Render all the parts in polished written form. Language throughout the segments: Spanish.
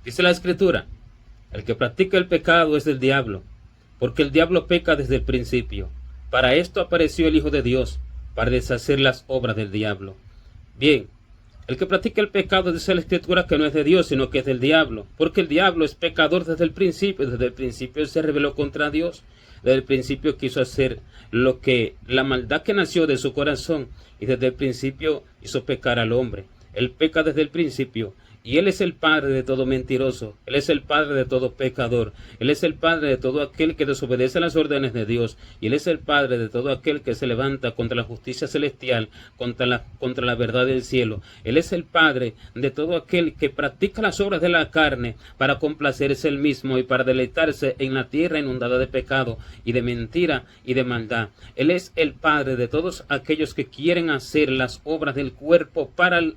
Dice la Escritura, el que practica el pecado es del diablo, porque el diablo peca desde el principio. Para esto apareció el Hijo de Dios, para deshacer las obras del diablo. Bien, el que practica el pecado dice la Escritura que no es de Dios, sino que es del diablo, porque el diablo es pecador desde el principio se rebeló contra Dios, desde el principio quiso hacer la maldad que nació de su corazón, y desde el principio hizo pecar al hombre. Él peca desde el principio, y Él es el padre de todo mentiroso, Él es el padre de todo pecador, Él es el padre de todo aquel que desobedece las órdenes de Dios, y Él es el padre de todo aquel que se levanta contra la justicia celestial, contra la verdad del cielo. Él es el padre de todo aquel que practica las obras de la carne para complacerse él mismo y para deleitarse en la tierra inundada de pecado y de mentira y de maldad. Él es el padre de todos aquellos que quieren hacer las obras del cuerpo para el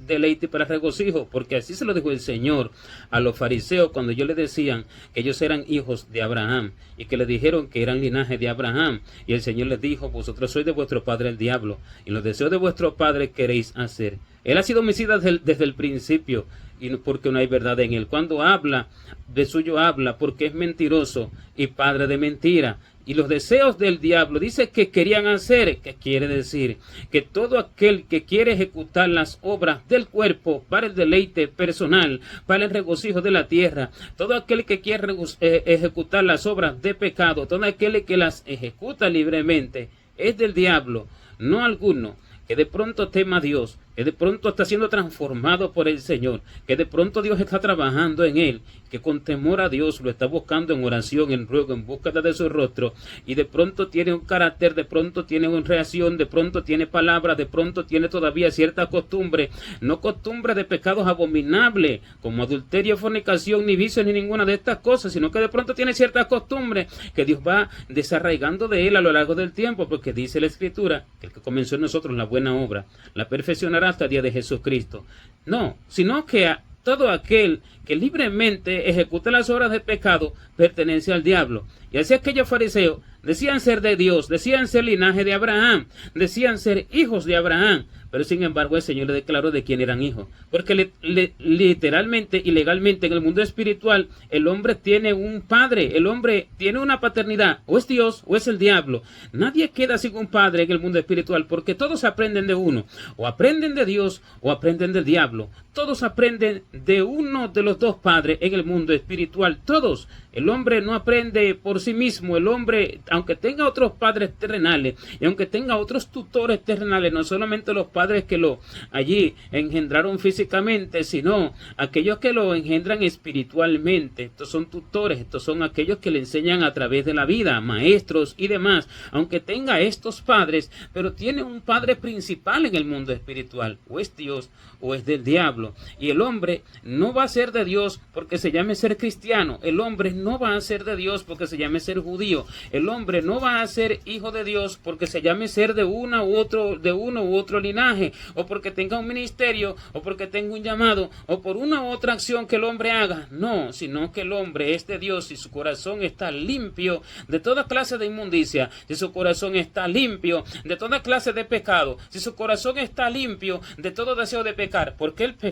deleite y para el regocijo, porque así se lo dijo el Señor a los fariseos cuando ellos le decían que ellos eran hijos de Abraham y que le dijeron que eran linaje de Abraham. Y el Señor les dijo: vosotros sois de vuestro padre el diablo, y los deseos de vuestro padre queréis hacer. Él ha sido homicida desde el principio, y porque no hay verdad en él. Cuando habla, de suyo habla, porque es mentiroso y padre de mentira. Y los deseos del diablo, dice que querían hacer, que quiere decir que todo aquel que quiere ejecutar las obras del cuerpo para el deleite personal, para el regocijo de la tierra, todo aquel que quiere ejecutar las obras de pecado, todo aquel que las ejecuta libremente, es del diablo, no alguno que de pronto tema a Dios, que de pronto está siendo transformado por el Señor, que de pronto Dios está trabajando en él, que con temor a Dios lo está buscando en oración, en ruego, en búsqueda de su rostro, y de pronto tiene un carácter, de pronto tiene una reacción, de pronto tiene palabras, de pronto tiene todavía cierta costumbre, no costumbre de pecados abominables, como adulterio, fornicación, ni vicio, ni ninguna de estas cosas, sino que de pronto tiene cierta costumbre que Dios va desarraigando de él a lo largo del tiempo, porque dice la Escritura que el que comenzó en nosotros la buena obra, la perfeccionará hasta el día de Jesucristo. No, sino que a todo aquel que libremente ejecuta las obras de pecado pertenece al diablo. Y así aquellos fariseos decían ser de Dios, decían ser linaje de Abraham, decían ser hijos de Abraham, pero sin embargo el Señor le declaró de quién eran hijos, porque literalmente y legalmente en el mundo espiritual el hombre tiene un padre, el hombre tiene una paternidad, o es Dios o es el diablo. Nadie queda sin un padre en el mundo espiritual, porque todos aprenden de uno, o aprenden de Dios o aprenden del diablo. Todos aprenden de uno de los dos padres en el mundo espiritual, todos. El hombre no aprende por sí mismo, el hombre, aunque tenga otros padres terrenales y aunque tenga otros tutores terrenales, no solamente los padres que lo allí engendraron físicamente, sino aquellos que lo engendran espiritualmente. Estos son tutores, estos son aquellos que le enseñan a través de la vida, maestros y demás. Aunque tenga estos padres, pero tiene un padre principal en el mundo espiritual, o es Dios o es del diablo. Y el hombre no va a ser de Dios porque se llame ser cristiano, el hombre no va a ser de Dios porque se llame ser judío, el hombre no va a ser hijo de Dios porque se llame ser de uno u otro linaje, o porque tenga un ministerio, o porque tenga un llamado, o por una u otra acción que el hombre haga. No, sino que el hombre es de Dios y su corazón está limpio de toda clase de inmundicia, si su corazón está limpio de toda clase de pecado, si su corazón está limpio de todo deseo de pecar, porque el pecado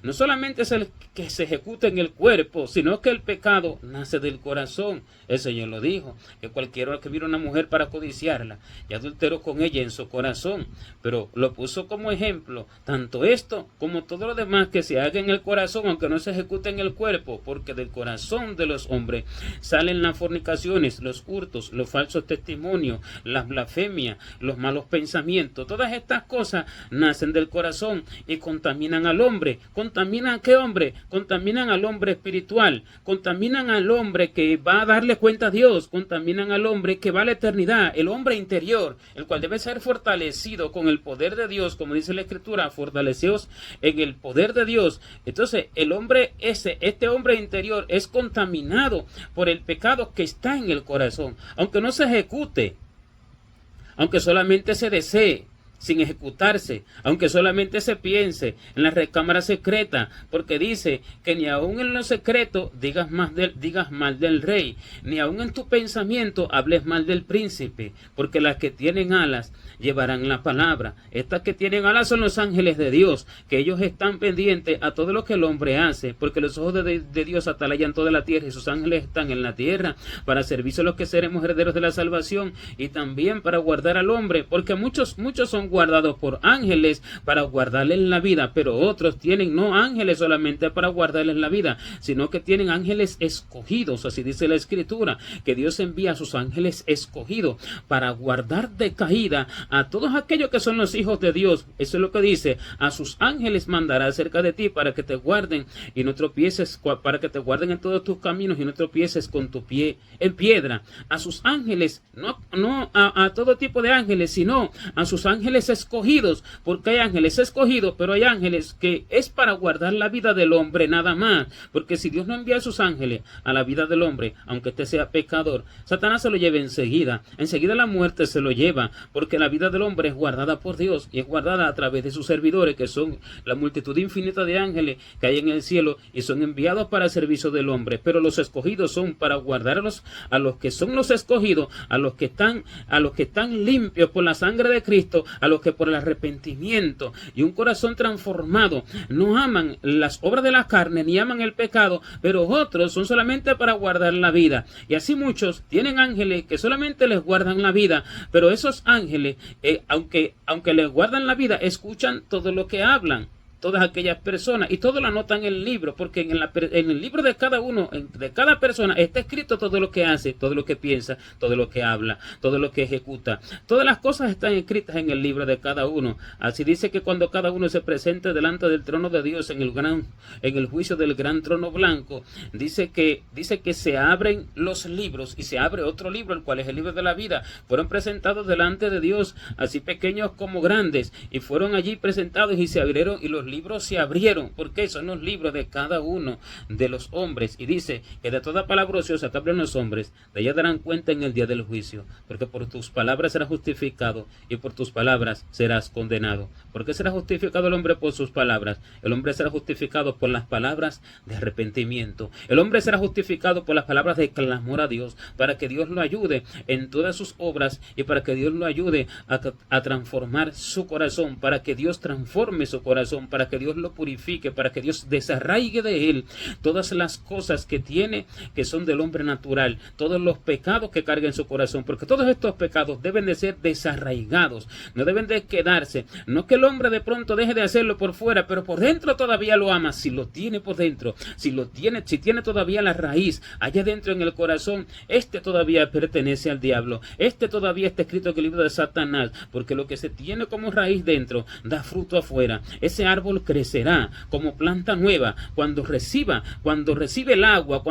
no solamente es el que se ejecuta en el cuerpo, sino que el pecado nace del corazón. El Señor lo dijo, que cualquiera que mira a una mujer para codiciarla y adulteró con ella en su corazón, pero lo puso como ejemplo, tanto esto como todo lo demás que se haga en el corazón, aunque no se ejecute en el cuerpo, porque del corazón de los hombres salen las fornicaciones, los hurtos, los falsos testimonios, las blasfemias, los malos pensamientos. Todas estas cosas nacen del corazón y contaminan al hombre. ¿Contaminan a qué hombre? Contaminan al hombre espiritual, contaminan al hombre que va a darle cuenta a Dios, contaminan al hombre que va a la eternidad, el hombre interior, el cual debe ser fortalecido con el poder de Dios, como dice la Escritura, fortaleceos en el poder de Dios. Entonces el hombre este hombre interior es contaminado por el pecado que está en el corazón, aunque no se ejecute, aunque solamente se desee, sin ejecutarse, aunque solamente se piense en la recámara secreta, porque dice que ni aun en lo secreto digas mal del rey, ni aun en tu pensamiento hables mal del príncipe, porque las que tienen alas llevarán la palabra. Estas que tienen alas son los ángeles de Dios, que ellos están pendientes a todo lo que el hombre hace, porque los ojos de Dios atalayan toda la tierra y sus ángeles están en la tierra para servicio a los que seremos herederos de la salvación y también para guardar al hombre, porque muchos son guardados por ángeles para guardarles la vida, pero otros tienen no ángeles solamente para guardarles la vida, sino que tienen ángeles escogidos, así dice la Escritura, que Dios envía a sus ángeles escogidos para guardar de caída a todos aquellos que son los hijos de Dios. Eso es lo que dice: a sus ángeles mandará cerca de ti para que te guarden y no tropieces, para que te guarden en todos tus caminos y no tropieces con tu pie en piedra. A sus ángeles, no a todo tipo de ángeles, sino a sus ángeles escogidos, porque hay ángeles escogidos, pero hay ángeles que es para guardar la vida del hombre nada más, porque si Dios no envía a sus ángeles a la vida del hombre, aunque éste sea pecador, Satanás se lo lleva enseguida la muerte se lo lleva, porque la vida del hombre es guardada por Dios y es guardada a través de sus servidores, que son la multitud infinita de ángeles que hay en el cielo y son enviados para el servicio del hombre, pero los escogidos son para guardarlos a los que son los escogidos, a los que están limpios por la sangre de Cristo, a los que por el arrepentimiento y un corazón transformado no aman las obras de la carne ni aman el pecado, pero otros son solamente para guardar la vida. Y así muchos tienen ángeles que solamente les guardan la vida, pero esos ángeles, aunque les guardan la vida, escuchan todo lo que hablan todas aquellas personas y todo lo anotan en el libro, porque en el libro de cada uno, de cada persona, está escrito todo lo que hace, todo lo que piensa, todo lo que habla, todo lo que ejecuta. Todas las cosas están escritas en el libro de cada uno. Así dice que cuando cada uno se presente delante del trono de Dios en el juicio del gran trono blanco, dice que se abren los libros y se abre otro libro, el cual es el libro de la vida. Fueron presentados delante de Dios, así pequeños como grandes, y fueron allí presentados y se abrieron, y los libros se abrieron, porque son los libros de cada uno de los hombres, y dice que de toda palabra ociosa que hablen los hombres, de ella darán cuenta en el día del juicio, porque por tus palabras serás justificado y por tus palabras serás condenado. ¿Por qué será justificado el hombre? Por sus palabras. El hombre será justificado por las palabras de arrepentimiento. El hombre será justificado por las palabras de clamor a Dios, para que Dios lo ayude en todas sus obras y para que Dios lo ayude a transformar su corazón, para que Dios transforme su corazón, para que Dios lo purifique, para que Dios desarraigue de él todas las cosas que tiene, que son del hombre natural, todos los pecados que carga en su corazón, porque todos estos pecados deben de ser desarraigados, no deben de quedarse. No que el hombre de pronto deje de hacerlo por fuera, pero por dentro todavía lo ama. Si lo tiene por dentro, si tiene todavía la raíz allá dentro en el corazón, este todavía pertenece al diablo, este todavía está escrito en el libro de Satanás, porque lo que se tiene como raíz dentro da fruto afuera. Ese árbol crecerá como planta nueva cuando recibe el agua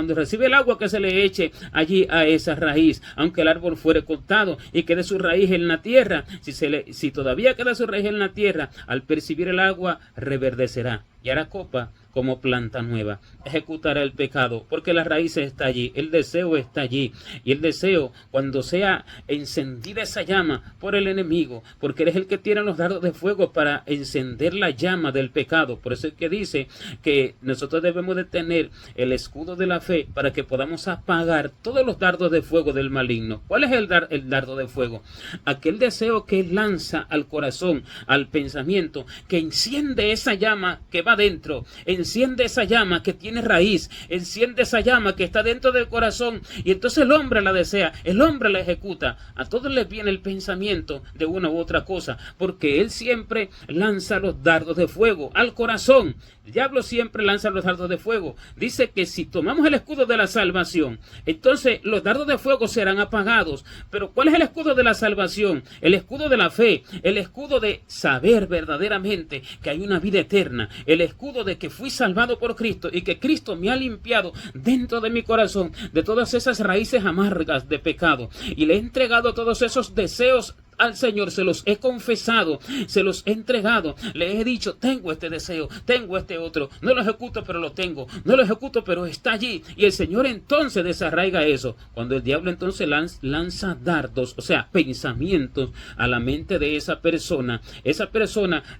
que se le eche allí a esa raíz. Aunque el árbol fuere cortado y quede su raíz en la tierra, si todavía queda su raíz en la tierra, al percibir el agua reverdecerá y hará copa como planta nueva. Ejecutará el pecado, porque la raíz está allí, el deseo está allí, y el deseo, cuando sea encendida esa llama por el enemigo, porque eres el que tiene los dardos de fuego para encender la llama del pecado. Por eso es que dice que nosotros debemos de tener el escudo de la fe para que podamos apagar todos los dardos de fuego del maligno. ¿Cuál es el dardo de fuego? Aquel deseo que lanza al corazón, al pensamiento, que enciende esa llama que va dentro, enciende esa llama que tiene raíz, enciende esa llama que está dentro del corazón, y entonces el hombre la desea, el hombre la ejecuta. A todos les viene el pensamiento de una u otra cosa, porque él siempre lanza los dardos de fuego al corazón. El diablo siempre lanza los dardos de fuego. Dice que si tomamos el escudo de la salvación, entonces los dardos de fuego serán apagados. Pero ¿cuál es el escudo de la salvación? El escudo de la fe, el escudo de saber verdaderamente que hay una vida eterna, el escudo de que fui salvado por Cristo y que Cristo me ha limpiado dentro de mi corazón de todas esas raíces amargas de pecado y le he entregado todos esos deseos al Señor, se los he confesado, se los he entregado, le he dicho, tengo este deseo, tengo este otro, no lo ejecuto pero lo tengo, no lo ejecuto pero está allí, y el Señor entonces desarraiga eso. Cuando el diablo entonces lanza dardos, o sea, pensamientos a la mente de esa persona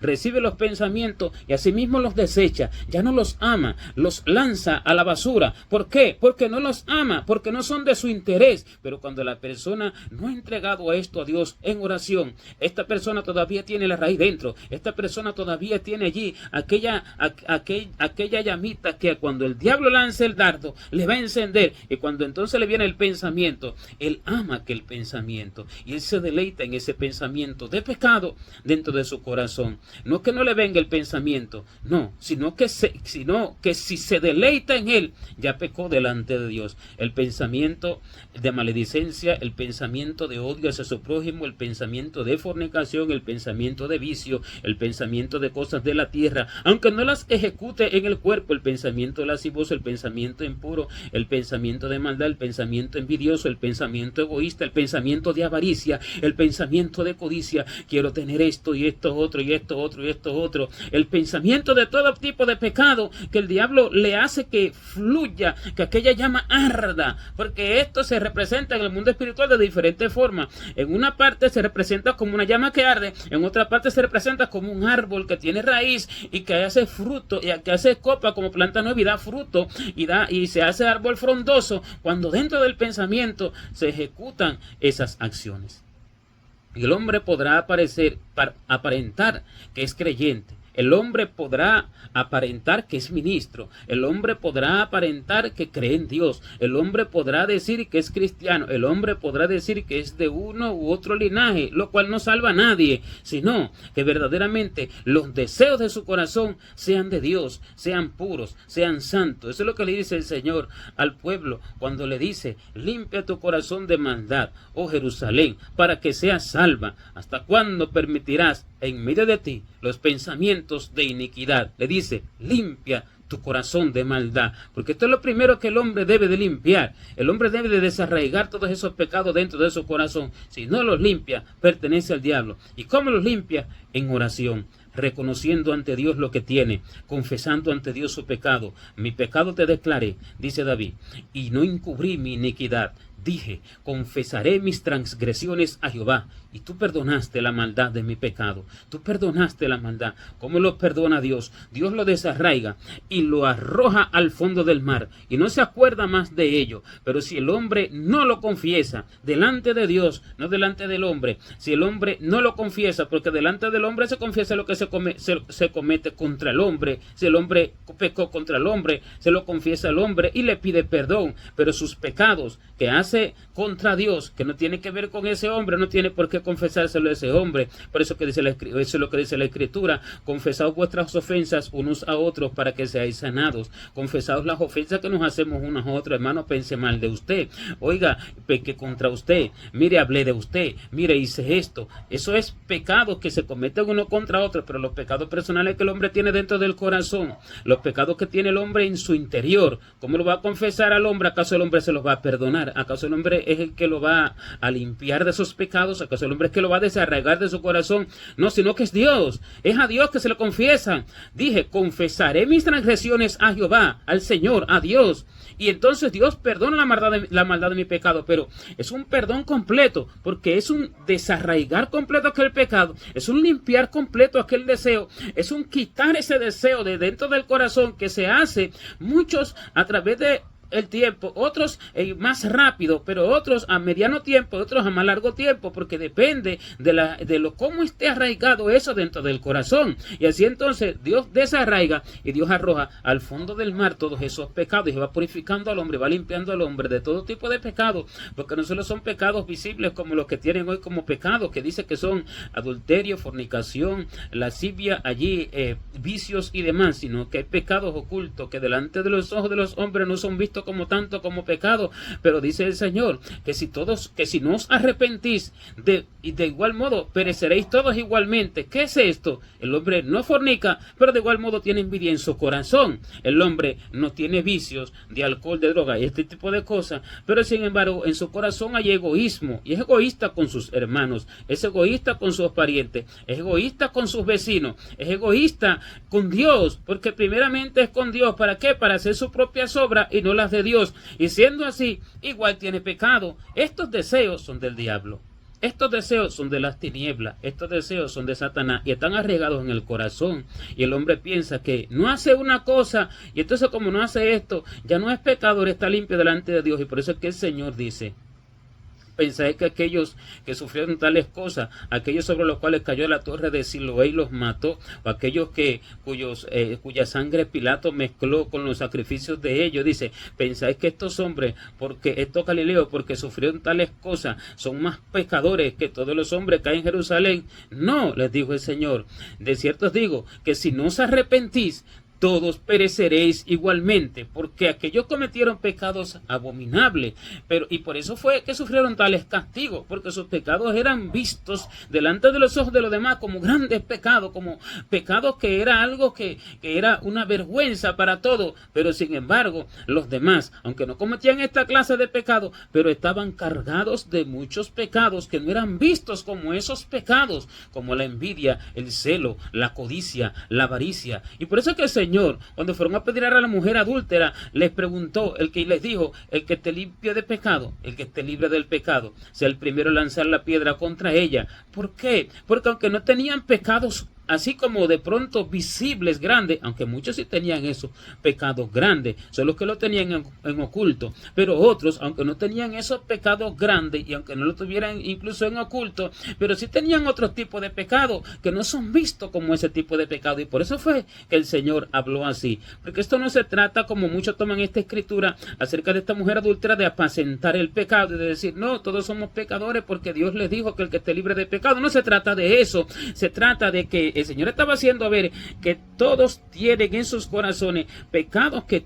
recibe los pensamientos y asimismo los desecha, ya no los ama, los lanza a la basura. ¿Por qué? Porque no los ama, porque no son de su interés. Pero cuando la persona no ha entregado esto a Dios en oración, esta persona todavía tiene la raíz dentro, esta persona todavía tiene allí aquella llamita que cuando el diablo lance el dardo le va a encender, y cuando entonces le viene el pensamiento, él ama aquel pensamiento y él se deleita en ese pensamiento de pecado dentro de su corazón. No que no le venga el pensamiento, no, sino que si se deleita en él, ya pecó delante de Dios. El pensamiento de maledicencia, el pensamiento de odio hacia su prójimo, el pensamiento de fornicación, el pensamiento de vicio, el pensamiento de cosas de la tierra, aunque no las ejecute en el cuerpo, el pensamiento lascivoso, el pensamiento impuro, el pensamiento de maldad, el pensamiento envidioso, el pensamiento egoísta, el pensamiento de avaricia, el pensamiento de codicia, quiero tener esto y esto otro y esto otro y esto otro, el pensamiento de todo tipo de pecado que el diablo le hace que fluya, que aquella llama arda, porque esto se representa en el mundo espiritual de diferentes formas. En una parte se representa como una llama que arde, en otra parte se representa como un árbol que tiene raíz y que hace fruto, y que hace copa como planta nueva y da fruto y se hace árbol frondoso, cuando dentro del pensamiento se ejecutan esas acciones. Y el hombre podrá aparentar que es creyente. El hombre podrá aparentar que es ministro, el hombre podrá aparentar que cree en Dios, el hombre podrá decir que es cristiano, el hombre podrá decir que es de uno u otro linaje, lo cual no salva a nadie, sino que verdaderamente los deseos de su corazón sean de Dios, sean puros, sean santos. Eso es lo que le dice el Señor al pueblo cuando le dice, limpia tu corazón de maldad, oh Jerusalén, para que seas salva. ¿Hasta cuándo permitirás en medio de ti los pensamientos de iniquidad? Le dice, limpia tu corazón de maldad, porque esto es lo primero que el hombre debe de limpiar. El hombre debe de desarraigar todos esos pecados dentro de su corazón. Si no los limpia, pertenece al diablo. ¿Y cómo los limpia? En oración, reconociendo ante Dios lo que tiene, confesando ante Dios su pecado. Mi pecado te declaré, dice David, y no encubrí mi iniquidad. Dije, confesaré mis transgresiones a Jehová, y tú perdonaste la maldad de mi pecado. Tú perdonaste la maldad. ¿Cómo lo perdona Dios? Dios lo desarraiga y lo arroja al fondo del mar, y no se acuerda más de ello. Pero si el hombre no lo confiesa delante de Dios, no delante del hombre, si el hombre no lo confiesa, porque delante del hombre se confiesa lo que se comete contra el hombre. Si el hombre pecó contra el hombre, se lo confiesa al hombre y le pide perdón. Pero sus pecados que hace contra Dios, que no tiene que ver con ese hombre, no tiene por qué confesárselo a ese hombre. Por eso que dice eso es lo que dice la Escritura: confesaos vuestras ofensas unos a otros para que seáis sanados. Confesaos las ofensas que nos hacemos unos a otros. Hermano, pense mal de usted, oiga, pequé contra usted, mire, hablé de usted, mire, hice esto. Eso es pecado que se cometen uno contra otro. Pero los pecados personales que el hombre tiene dentro del corazón, los pecados que tiene el hombre en su interior, ¿cómo lo va a confesar al hombre? ¿Acaso el hombre se los va a perdonar? ¿Acaso el hombre es el que lo va a limpiar de sus pecados? ¿Acaso el hombre es que lo va a desarraigar de su corazón? No, sino que es Dios. Es a Dios que se lo confiesan. Dije, confesaré mis transgresiones a Jehová, al Señor, a Dios. Y entonces Dios perdona la maldad de mi pecado, pero es un perdón completo, porque es un desarraigar completo aquel pecado, es un limpiar completo aquel deseo, es un quitar ese deseo de dentro del corazón que se hace muchos a través de el tiempo, otros más rápido, pero otros a mediano tiempo, otros a más largo tiempo, porque depende de cómo esté arraigado eso dentro del corazón. Y así entonces Dios desarraiga y Dios arroja al fondo del mar todos esos pecados y va purificando al hombre, va limpiando al hombre de todo tipo de pecados, porque no solo son pecados visibles como los que tienen hoy como pecados, que dice que son adulterio, fornicación, lascivia, allí vicios y demás, sino que hay pecados ocultos que delante de los ojos de los hombres no son vistos visto como tanto como pecado, pero dice el Señor que si no os arrepentís, de igual modo pereceréis todos igualmente. ¿Qué es esto? El hombre no fornica, pero de igual modo tiene envidia en su corazón. El hombre no tiene vicios de alcohol, de droga y este tipo de cosas, pero sin embargo en su corazón hay egoísmo, y es egoísta con sus hermanos, es egoísta con sus parientes, es egoísta con sus vecinos, es egoísta con Dios, porque primeramente es con Dios. ¿Para qué? Para hacer sus propias obras y no las de Dios, y siendo así, igual tiene pecado. Estos deseos son del diablo. Estos deseos son de las tinieblas, estos deseos son de Satanás y están arraigados en el corazón. Y el hombre piensa que no hace una cosa, y entonces como no hace esto, ya no es pecador, está limpio delante de Dios. Y por eso es que el Señor dice: pensáis que aquellos que sufrieron tales cosas, aquellos sobre los cuales cayó la torre de Siloé y los mató, o aquellos cuya sangre Pilato mezcló con los sacrificios de ellos, dice, pensáis que estos hombres, estos galileos, porque sufrieron tales cosas, son más pecadores que todos los hombres que hay en Jerusalén. No, les dijo el Señor, de cierto os digo que si no os arrepentís, todos pereceréis igualmente, porque aquellos cometieron pecados abominables, y por eso fue que sufrieron tales castigos, porque sus pecados eran vistos delante de los ojos de los demás como grandes pecados, como pecados que era algo que era una vergüenza para todos. Pero sin embargo, los demás, aunque no cometían esta clase de pecados, pero estaban cargados de muchos pecados que no eran vistos como esos pecados, como la envidia, el celo, la codicia, la avaricia. Y por eso es que el Señor, cuando fueron a pedir a la mujer adúltera, les preguntó, les dijo, el que esté limpio de pecado, el que esté libre del pecado, sea el primero en lanzar la piedra contra ella. ¿Por qué? Porque aunque no tenían pecados así como de pronto visibles, grandes, aunque muchos sí tenían esos pecados grandes, son los que lo tenían en oculto, pero otros, aunque no tenían esos pecados grandes y aunque no lo tuvieran incluso en oculto, pero sí tenían otro tipo de pecado que no son vistos como ese tipo de pecado. Y por eso fue que el Señor habló así, porque esto no se trata, como muchos toman esta escritura acerca de esta mujer adúltera, de apacentar el pecado y de decir, no, todos somos pecadores porque Dios les dijo que el que esté libre de pecado. No se trata de eso, se trata de que el Señor estaba haciendo ver que todos tienen en sus corazones pecados que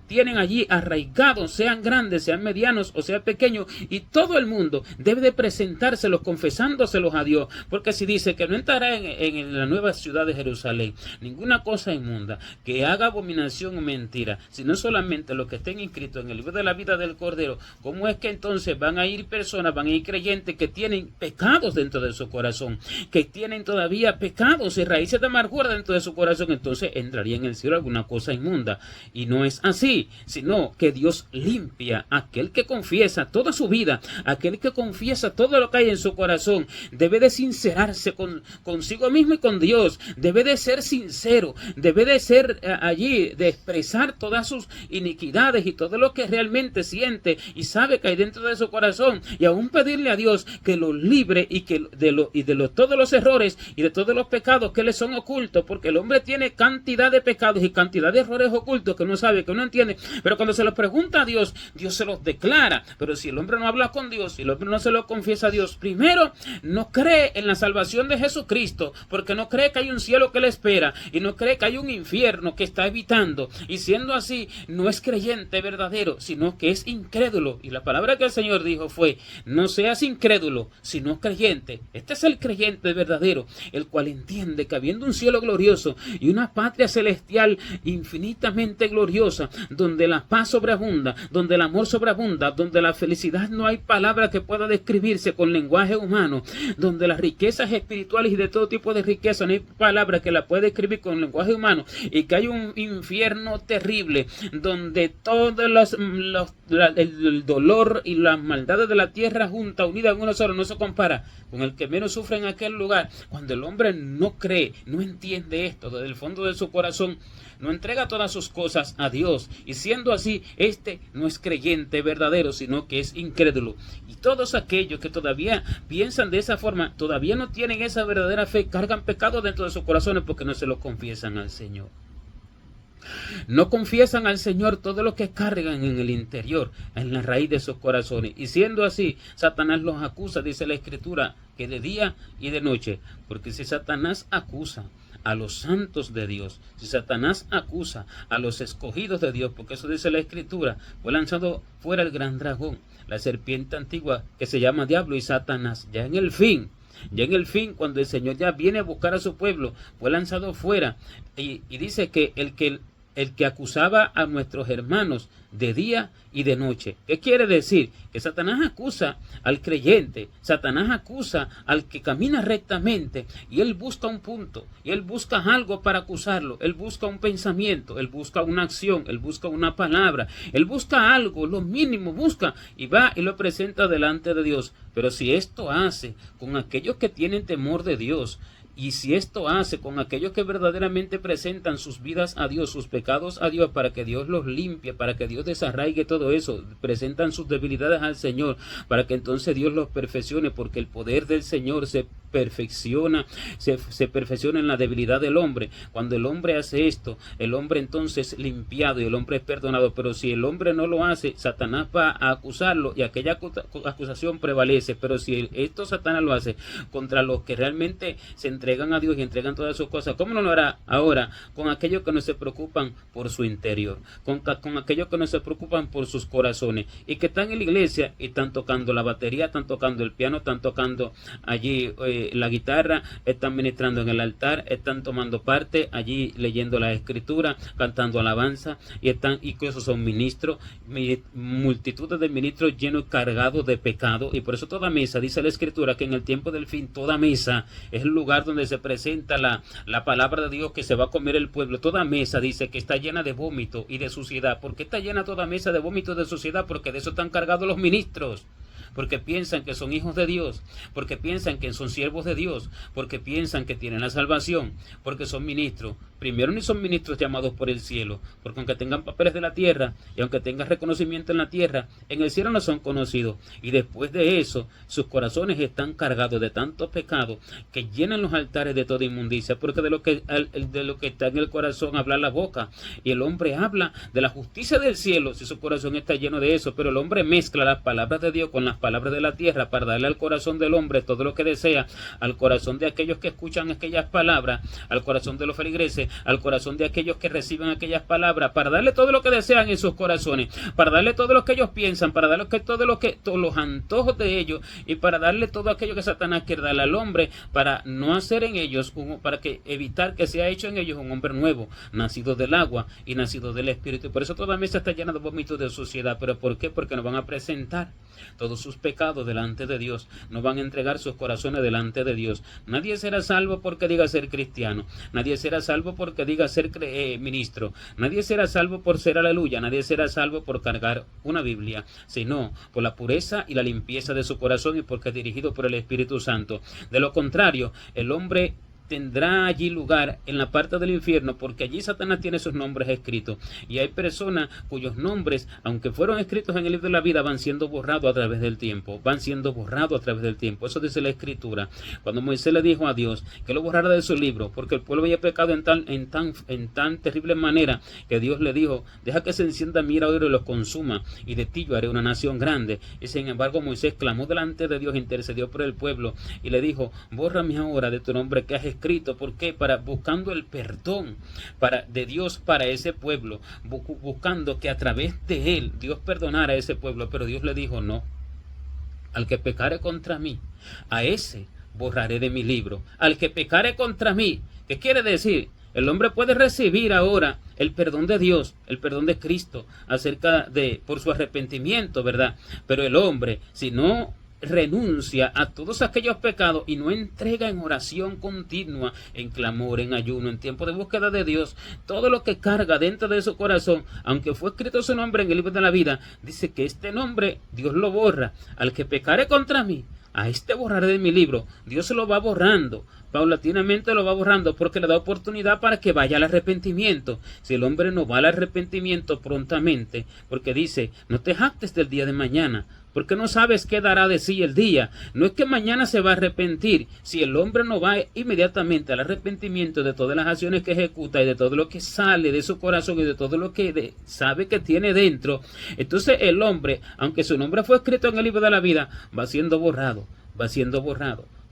tienen allí arraigados, sean grandes, sean medianos o sean pequeños, y todo el mundo debe de presentárselos, confesándoselos a Dios, porque si dice que no entrará en la nueva ciudad de Jerusalén ninguna cosa inmunda, que haga abominación o mentira, sino solamente los que estén inscritos en el libro de la vida del Cordero, ¿cómo es que entonces van a ir personas, van a ir creyentes que tienen pecados dentro de su corazón, que tienen todavía pecados y raíces de amargura dentro de su corazón? Entonces entraría en el cielo alguna cosa inmunda, y no es así, sino que Dios limpia a aquel que confiesa toda su vida, aquel que confiesa todo lo que hay en su corazón. Debe de sincerarse consigo mismo y con Dios, debe de ser sincero, debe de ser allí, de expresar todas sus iniquidades y todo lo que realmente siente y sabe que hay dentro de su corazón, y aún pedirle a Dios que lo libre y que todos los errores y de todos los pecados que le son ocultos, porque el hombre tiene cantidad de pecados y cantidad de errores ocultos que no sabe, que no entiende, pero cuando se los pregunta a Dios, Dios se los declara. Pero si el hombre no habla con Dios, si el hombre no se lo confiesa a Dios, primero no cree en la salvación de Jesucristo, porque no cree que hay un cielo que le espera y no cree que hay un infierno que está evitando, y siendo así no es creyente verdadero, sino que es incrédulo. Y la palabra que el Señor dijo fue: no seas incrédulo, sino creyente. Este es el creyente verdadero, el cual entiende que habiendo un cielo glorioso y una patria celestial infinitamente gloriosa, donde la paz sobreabunda, donde el amor sobreabunda, donde la felicidad no hay palabra que pueda describirse con lenguaje humano, donde las riquezas espirituales y de todo tipo de riqueza no hay palabra que la pueda describir con lenguaje humano, y que hay un infierno terrible donde todo el dolor y las maldades de la tierra junta, unida en uno solo, no se compara con el que menos sufre en aquel lugar. Cuando el hombre no cree, no entiende esto desde el fondo de su corazón, no entrega todas sus cosas a Dios, y siendo así, este no es creyente verdadero, sino que es incrédulo. Y todos aquellos que todavía piensan de esa forma, todavía no tienen esa verdadera fe, cargan pecado dentro de sus corazones porque no se lo confiesan al Señor. No confiesan al Señor todo lo que cargan en el interior, en la raíz de sus corazones. Y siendo así, Satanás los acusa, dice la Escritura, que de día y de noche. Porque si Satanás acusa a los santos de Dios, si Satanás acusa a los escogidos de Dios, porque eso dice la Escritura, fue lanzado fuera el gran dragón, la serpiente antigua que se llama Diablo y Satanás, ya en el fin, cuando el Señor ya viene a buscar a su pueblo, fue lanzado fuera. Y dice que el que acusaba a nuestros hermanos de día y de noche. ¿Qué quiere decir? Que Satanás acusa al creyente, Satanás acusa al que camina rectamente, y él busca un punto, y él busca algo para acusarlo, él busca un pensamiento, él busca una acción, él busca una palabra, él busca algo, lo mínimo busca, y va y lo presenta delante de Dios. Pero si esto hace con aquellos que tienen temor de Dios, y si esto hace con aquellos que verdaderamente presentan sus vidas a Dios, sus pecados a Dios, para que Dios los limpie, para que Dios desarraigue todo eso, presentan sus debilidades al Señor, para que entonces Dios los perfeccione, porque el poder del Señor se perfecciona, se perfecciona en la debilidad del hombre. Cuando el hombre hace esto, el hombre entonces es limpiado y el hombre es perdonado. Pero si el hombre no lo hace, Satanás va a acusarlo y aquella acusación prevalece. Pero si esto Satanás lo hace contra los que realmente se entregan a Dios y entregan todas sus cosas, ¿cómo no lo hará ahora con aquellos que no se preocupan por su interior, con aquellos que no se preocupan por sus corazones y que están en la iglesia y están tocando la batería, están tocando el piano, están tocando allí la guitarra, están ministrando en el altar, están tomando parte allí leyendo la escritura, cantando alabanza, y que esos son ministros, multitudes de ministros llenos, cargados de pecado? Y por eso toda mesa, dice la escritura, que en el tiempo del fin toda mesa es el lugar donde se presenta la palabra de Dios que se va a comer el pueblo. Toda mesa dice que está llena de vómito y de suciedad. ¿Por qué está llena toda mesa de vómito y de suciedad? Porque de eso están cargados los ministros, porque piensan que son hijos de Dios, porque piensan que son siervos de Dios, porque piensan que tienen la salvación, porque son ministros. Primero, ni son ministros llamados por el cielo, porque aunque tengan papeles de la tierra y aunque tengan reconocimiento en la tierra, en el cielo no son conocidos. Y después de eso, sus corazones están cargados de tantos pecados que llenan los altares de toda inmundicia, porque de lo que está en el corazón habla la boca, y el hombre habla de la justicia del cielo si su corazón está lleno de eso. Pero el hombre mezcla las palabras de Dios con las palabras de la tierra para darle al corazón del hombre todo lo que desea, al corazón de aquellos que escuchan aquellas palabras, al corazón de los feligreses, al corazón de aquellos que reciben aquellas palabras, para darle todo lo que desean en sus corazones, para darle todo lo que ellos piensan, para darle todos los antojos de ellos, y para darle todo aquello que Satanás quiere darle al hombre, para no hacer en ellos, evitar que sea hecho en ellos un hombre nuevo, nacido del agua y nacido del Espíritu. Y por eso toda mesa está llena de vómitos de suciedad. ¿Pero por qué? Porque nos van a presentar todos sus pecados delante de Dios, no van a entregar sus corazones delante de Dios. Nadie será salvo porque diga ser cristiano, nadie será salvo porque diga ser ministro, nadie será salvo por ser aleluya, nadie será salvo por cargar una Biblia, sino por la pureza y la limpieza de su corazón y porque es dirigido por el Espíritu Santo. De lo contrario, el hombre tendrá allí lugar en la parte del infierno, porque allí Satanás tiene sus nombres escritos, y hay personas cuyos nombres, aunque fueron escritos en el libro de la vida, van siendo borrados a través del tiempo, Eso dice la escritura. Cuando Moisés le dijo a Dios que lo borrara de su libro, porque el pueblo había pecado en tan terrible manera, que Dios le dijo: deja que se encienda mi ira y los consuma, y de ti yo haré una nación grande. Y sin embargo Moisés clamó delante de Dios, intercedió por el pueblo y le dijo: bórrame ahora de tu nombre que has escrito. ¿Por qué? Buscando el perdón de Dios para ese pueblo, buscando que a través de él Dios perdonara a ese pueblo. Pero Dios le dijo: no, al que pecare contra mí, a ese borraré de mi libro. Al que pecare contra mí, ¿qué quiere decir? El hombre puede recibir ahora el perdón de Dios, el perdón de Cristo, por su arrepentimiento, ¿verdad? Pero el hombre, si no renuncia a todos aquellos pecados y no entrega en oración continua, en clamor, en ayuno, en tiempo de búsqueda de Dios, todo lo que carga dentro de su corazón, aunque fue escrito su nombre en el libro de la vida, dice que este nombre Dios lo borra. Al que pecare contra mí, a este borraré de mi libro. Dios se lo va borrando, paulatinamente lo va borrando, porque le da oportunidad para que vaya al arrepentimiento. Si el hombre no va al arrepentimiento prontamente, porque dice: no te jactes del día de mañana, porque no sabes qué dará de sí el día. No es que mañana se va a arrepentir. Si el hombre no va inmediatamente al arrepentimiento de todas las acciones que ejecuta y de todo lo que sale de su corazón y de todo lo que sabe que tiene dentro, entonces el hombre, aunque su nombre fue escrito en el libro de la vida, va siendo borrado,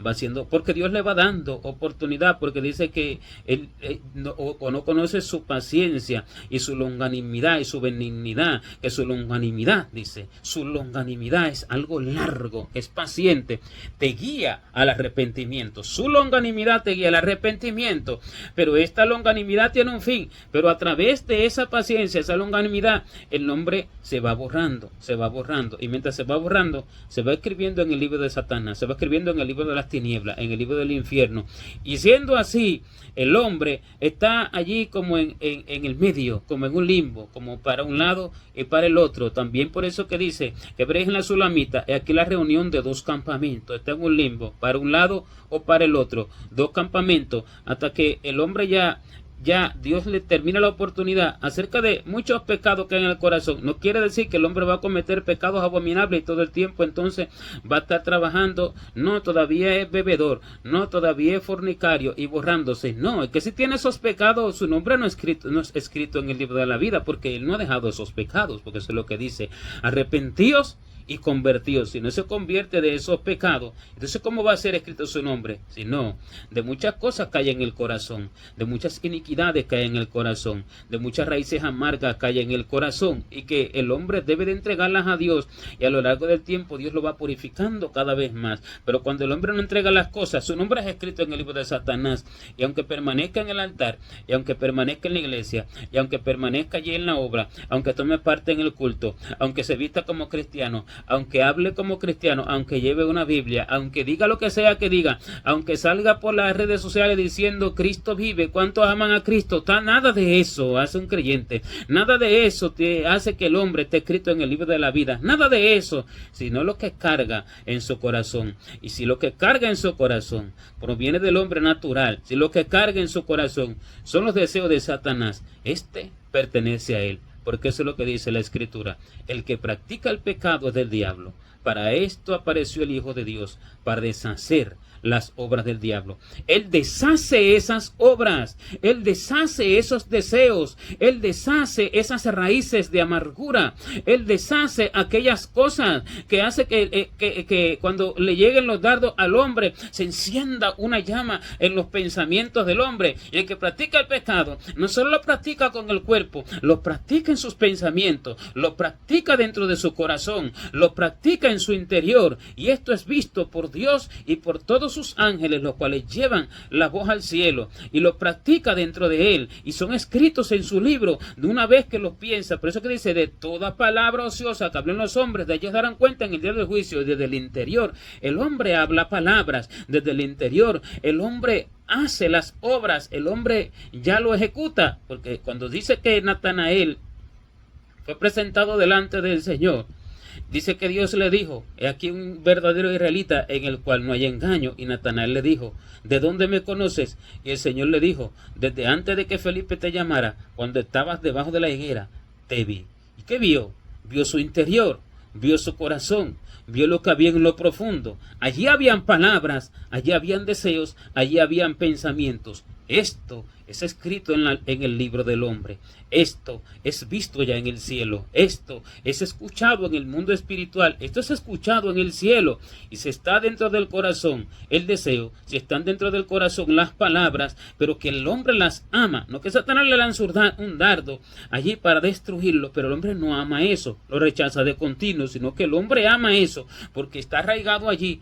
va haciendo, porque Dios le va dando oportunidad, porque dice que él no conoce su paciencia y su longanimidad y su benignidad, que su longanimidad, dice, su longanimidad es algo largo, es paciente, te guía al arrepentimiento, su longanimidad te guía al arrepentimiento, pero esta longanimidad tiene un fin, pero a través de esa paciencia, esa longanimidad, el nombre se va borrando, y mientras se va borrando, se va escribiendo en el libro de Satanás, se va escribiendo en el libro de las tinieblas, en el libro del infierno, y siendo así, el hombre está allí como en el medio, como en un limbo, como para un lado y para el otro. También por eso que dice que Hebreos en la Sulamita, es aquí la reunión de dos campamentos, está en un limbo, para un lado o para el otro, dos campamentos, hasta que el hombre ya Dios le termina la oportunidad acerca de muchos pecados que hay en el corazón. No quiere decir que el hombre va a cometer pecados abominables y todo el tiempo entonces va a estar trabajando. No, todavía es bebedor. No, todavía es fornicario y borrándose. No, es que si tiene esos pecados, su nombre no es escrito en el libro de la vida, porque él no ha dejado esos pecados, porque eso es lo que dice. Arrepentíos y convertidos. Si no se convierte de esos pecados, entonces ¿cómo va a ser escrito su nombre? Si no, de muchas cosas cae en el corazón, de muchas iniquidades cae en el corazón, de muchas raíces amargas cae en el corazón, y que el hombre debe de entregarlas a Dios, y a lo largo del tiempo Dios lo va purificando cada vez más. Pero cuando el hombre no entrega las cosas, su nombre es escrito en el libro de Satanás, y aunque permanezca en el altar, y aunque permanezca en la iglesia, y aunque permanezca allí en la obra, aunque tome parte en el culto, aunque se vista como cristiano, aunque hable como cristiano, aunque lleve una Biblia, aunque diga lo que sea que diga, aunque salga por las redes sociales diciendo Cristo vive, ¿cuántos aman a Cristo? Nada de eso hace un creyente, nada de eso te hace que el hombre esté escrito en el libro de la vida, nada de eso, sino lo que carga en su corazón. Y si lo que carga en su corazón proviene del hombre natural, si lo que carga en su corazón son los deseos de Satanás, este pertenece a él. Porque eso es lo que dice la Escritura. El que practica el pecado es del diablo. Para esto apareció el Hijo de Dios, para deshacer las obras del diablo. Él deshace esas obras, Él deshace esos deseos, Él deshace esas raíces de amargura, Él deshace aquellas cosas que hace que cuando le lleguen los dardos al hombre se encienda una llama en los pensamientos del hombre. Y el que practica el pecado no solo lo practica con el cuerpo, lo practica en sus pensamientos, lo practica dentro de su corazón, lo practica en su interior, y esto es visto por Dios y por todos sus ángeles, los cuales llevan la voz al cielo, y lo practica dentro de él, y son escritos en su libro de una vez que los piensa. Por eso que dice, de toda palabra ociosa que hablen los hombres, de ellos darán cuenta en el día del juicio. Desde el interior el hombre habla palabras, desde el interior el hombre hace las obras, el hombre ya lo ejecuta, porque cuando dice que Natanael fue presentado delante del Señor, dice que Dios le dijo, he aquí un verdadero israelita en el cual no hay engaño. Y Natanael le dijo, ¿de dónde me conoces? Y el Señor le dijo, desde antes de que Felipe te llamara, cuando estabas debajo de la higuera, te vi. ¿Y qué vio? Vio su interior, vio su corazón, vio lo que había en lo profundo. Allí habían palabras, allí habían deseos, allí habían pensamientos. Esto es escrito en el libro del hombre. Esto es visto ya en el cielo. Esto es escuchado en el mundo espiritual. Esto es escuchado en el cielo. Y si está dentro del corazón el deseo, si están dentro del corazón las palabras, pero que el hombre las ama. No que Satanás le lance un dardo allí para destruirlo, pero el hombre no ama eso. Lo rechaza de continuo, sino que el hombre ama eso porque está arraigado allí.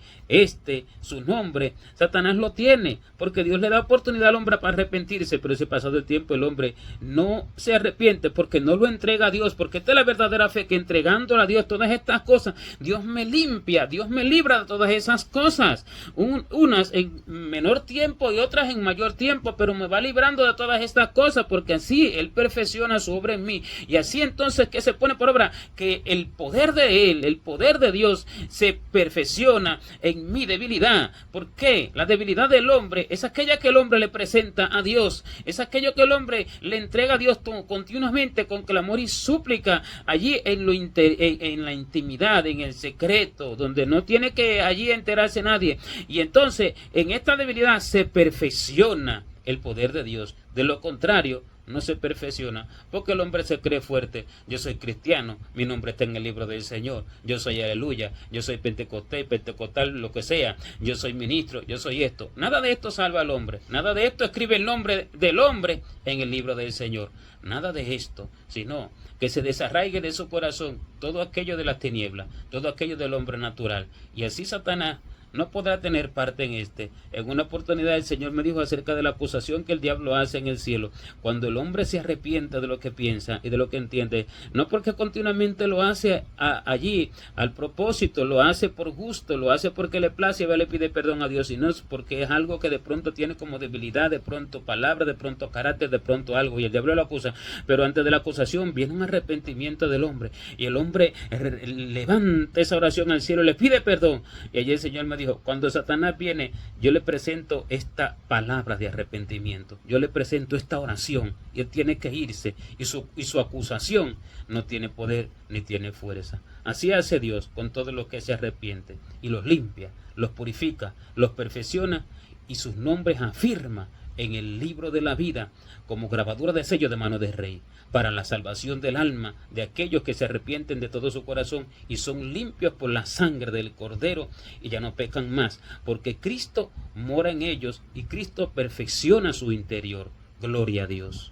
Su nombre, Satanás lo tiene, porque Dios le da oportunidad al hombre para arrepentirse, pero ese pasado el tiempo el hombre no se arrepiente porque no lo entrega a Dios, porque esta es la verdadera fe, que entregándole a Dios todas estas cosas, Dios me limpia, Dios me libra de todas esas cosas, unas en menor tiempo y otras en mayor tiempo, pero me va librando de todas estas cosas, porque así Él perfecciona su obra en mí, y así entonces que se pone por obra, que el poder de Él, el poder de Dios se perfecciona en mi debilidad. ¿Por qué? La debilidad del hombre es aquella que el hombre le presenta a Dios, es aquello que el hombre le entrega a Dios continuamente con clamor y súplica allí en la intimidad, en el secreto, donde no tiene que allí enterarse nadie. Y entonces en esta debilidad se perfecciona el poder de Dios. De lo contrario, no se perfecciona, porque el hombre se cree fuerte. Yo soy cristiano, mi nombre está en el libro del Señor, yo soy aleluya, yo soy pentecostal, lo que sea, yo soy ministro, yo soy esto. Nada de esto salva al hombre, nada de esto escribe el nombre del hombre en el libro del Señor. Nada de esto, sino que se desarraigue de su corazón todo aquello de las tinieblas, todo aquello del hombre natural, y así Satanás no podrá tener parte en este. En una oportunidad el Señor me dijo acerca de la acusación que el diablo hace en el cielo. Cuando el hombre se arrepienta de lo que piensa y de lo que entiende, no porque continuamente lo hace allí al propósito, lo hace por gusto, lo hace porque le place y le pide perdón a Dios, sino es porque es algo que de pronto tiene como debilidad, de pronto palabra, de pronto carácter, de pronto algo, y el diablo lo acusa. Pero antes de la acusación viene un arrepentimiento del hombre, y el hombre levanta esa oración al cielo y le pide perdón. Y allí el Señor me dijo, cuando Satanás viene, yo le presento esta palabra de arrepentimiento, yo le presento esta oración, y él tiene que irse, y su acusación no tiene poder ni tiene fuerza. Así hace Dios con todos los que se arrepienten, y los limpia, los purifica, los perfecciona, y sus nombres afirma en el libro de la vida como grabadura de sello de mano del Rey, para la salvación del alma de aquellos que se arrepienten de todo su corazón y son limpios por la sangre del Cordero, y ya no pecan más, porque Cristo mora en ellos y Cristo perfecciona su interior. Gloria a Dios.